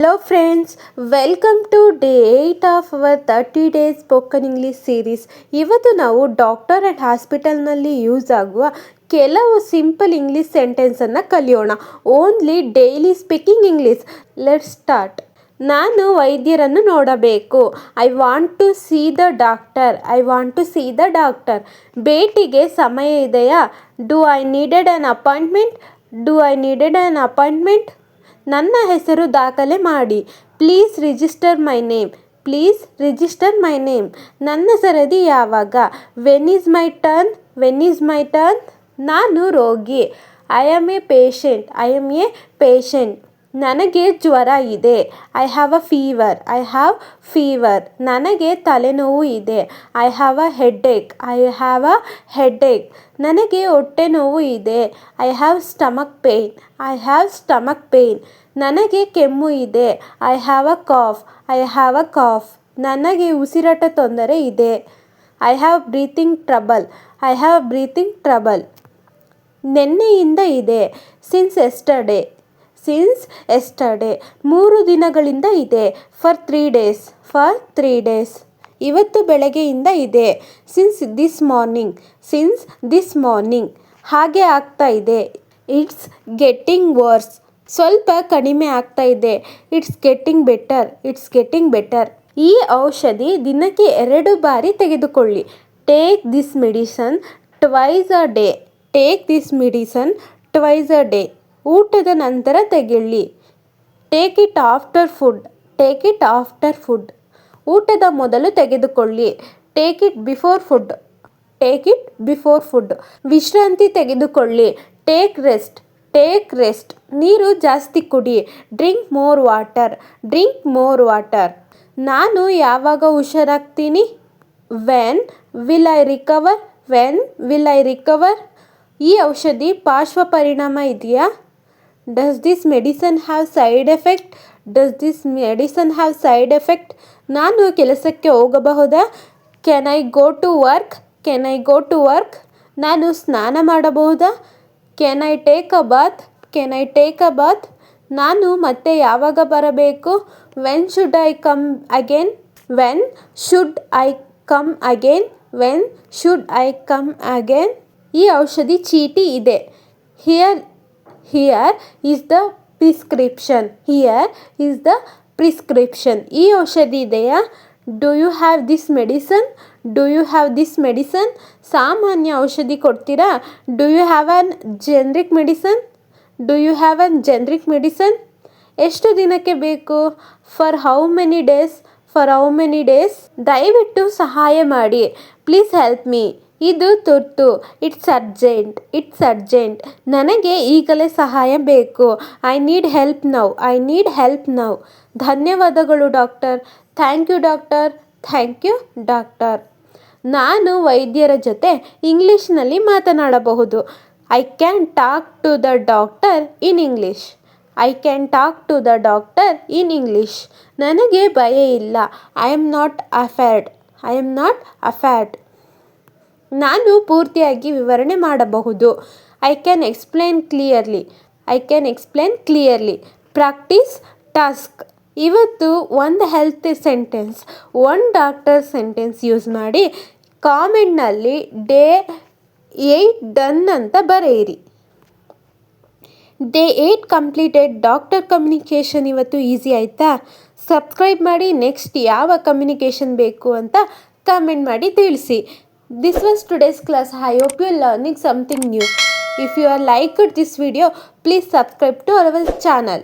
Hello friends, welcome to day 8 of our 30 days spoken English series. ಇವತ್ತು ನಾವು doctor and ಹಾಸ್ಪಿಟಲ್ನಲ್ಲಿ use ಆಗುವ ಕೆಲವು simple English ಸೆಂಟೆನ್ಸನ್ನು ಕಲಿಯೋಣ. Only daily speaking English. Let's start. ನಾನು ವೈದ್ಯರನ್ನು ನೋಡಬೇಕು. I want to see the doctor. I want to see the doctor. ಭೇಟಿಗೆ ಸಮಯ ಇದೆಯಾ? Do I needed an appointment? Do I needed an appointment? ನನ್ನ ಹೆಸರು ದಾಖಲೆ ಮಾಡಿ. Please register my name. Please register my name. ನನ್ನ ಸರದಿ ಯಾವಾಗ? When is my turn? When is my turn? ನಾನು ರೋಗಿ. I am a patient. I am a patient. ನನಗೆ ಜ್ವರ ಇದೆ. I have a fever. I have fever. ನನಗೆ ತಲೆನೋವು ಇದೆ. I have a headache. I have a headache. ನನಗೆ ಹೊಟ್ಟೆ ನೋವು ಇದೆ. I have stomach pain. I have stomach pain. ನನಗೆ ಕೆಮ್ಮು ಇದೆ. I have a cough. I have a cough. ನನಗೆ ಉಸಿರಾಟ ತೊಂದರೆ ಇದೆ. I have breathing trouble. I have breathing trouble. ನಿನ್ನೆಯಿಂದ ಇದೆ. Since yesterday. Since yesterday. 3 ದಿನಗಳಿಂದ ಇದೆ. For 3 days. For 3 days. ಇವತ್ತು ಬೆಳಗ್ಗೆಯಿಂದ ಇದೆ. Since this morning. Since this morning. ಹಾಗೆ ಆಗ್ತಾ ಇದೆ. It's getting worse. ಸ್ವಲ್ಪ ಕಡಿಮೆ ಆಗ್ತಾ ಇದೆ. It's getting better. It's getting better. ಈ ಔಷಧಿ ದಿನಕ್ಕೆ 2 ಬಾರಿ ತೆಗೆದುಕೊಳ್ಳಿ. Take this medicine twice a day. Take this medicine twice a day. ಊಟದ ನಂತರ ತೆಗೆಳಿ. Take it after food. Take it after food. ಊಟದ ಮೊದಲು ತೆಗೆದುಕೊಳ್ಳಿ. Take it before food. Take it before food. ವಿಶ್ರಾಂತಿ ತೆಗೆದುಕೊಳ್ಳಿ. Take rest. Take rest. ನೀರು ಜಾಸ್ತಿ ಕುಡಿ. Drink more water. Drink more water. ನಾನು ಯಾವಾಗ ಹುಷಾರಾಗ್ತೀನಿ? When will I recover? When will I recover? ಈ ಔಷಧಿ ಪಾರ್ಶ್ವ ಪರಿಣಾಮ ಇದೆಯಾ? Does this medicine have side effect? Does this medicine have side effect? ನಾನು ಕೆಲಸಕ್ಕೆ ಹೋಗಬಹುದಾ? Can I go to work? Can I go to work? ನಾನು ಸ್ನಾನ ಮಾಡಬಹುದಾ? Can I take a bath? Can I take a bath? ನಾನು ಮತ್ತೆ ಯಾವಾಗ ಬರಬೇಕು? When should I come again? When should I come again? When should I come again? ಈ ಔಷಧಿ ಚೀಟಿ ಇದೆ. Here is the prescription. Here is the prescription. ಈ ಔಷಧಿ ಇದೆಯಾ? Do you have this medicine? Do you have this medicine? ಸಾಮಾನ್ಯ ಔಷಧಿ ಕೊಡ್ತೀರಾ? Do you have an generic medicine? Do you have an generic medicine? ಎಷ್ಟು ದಿನಕ್ಕೆ ಬೇಕು? For how many days? For how many days? ದಯವಿಟ್ಟು ಸಹಾಯ ಮಾಡಿ. Please help me. ಇದು ತುರ್ತು. It's urgent. It's urgent. ನನಗೆ ಈಗಲೇ ಸಹಾಯ ಬೇಕು. I need help now. I need help now. ಧನ್ಯವಾದಗಳು doctor. Thank you doctor. Thank you doctor. ನಾನು ವೈದ್ಯರ ಜೊತೆ ಇಂಗ್ಲೀಷ್ನಲ್ಲಿ ಮಾತನಾಡಬಹುದು. I can talk to the doctor in English. I can talk to the doctor in English. ನನಗೆ ಭಯ ಇಲ್ಲ. I am not afraid. I am not afraid. ನಾನು ಪೂರ್ತಿಯಾಗಿ ವಿವರಣೆ ಮಾಡಬಹುದು. I can explain clearly. I can explain clearly. Practice task. ಇವತ್ತು ಒಂದು health sentence, ಒಂದು ಡಾಕ್ಟರ್ ಸೆಂಟೆನ್ಸ್ ಯೂಸ್ ಮಾಡಿ ಕಾಮೆಂಟ್ನಲ್ಲಿ ಡೇ 8 ಡನ್ ಅಂತ ಬರೆಯಿರಿ. Day 8 completed. ಡಾಕ್ಟರ್ ಕಮ್ಯುನಿಕೇಷನ್ ಇವತ್ತು ಈಸಿ ಆಯಿತಾ? ಸಬ್ಸ್ಕ್ರೈಬ್ ಮಾಡಿ. ನೆಕ್ಸ್ಟ್ ಯಾವ ಕಮ್ಯುನಿಕೇಷನ್ ಬೇಕು ಅಂತ ಕಮೆಂಟ್ ಮಾಡಿ ತಿಳಿಸಿ. This was today's class. I hope you are learning something new. If you are liked this video, please subscribe to our channel.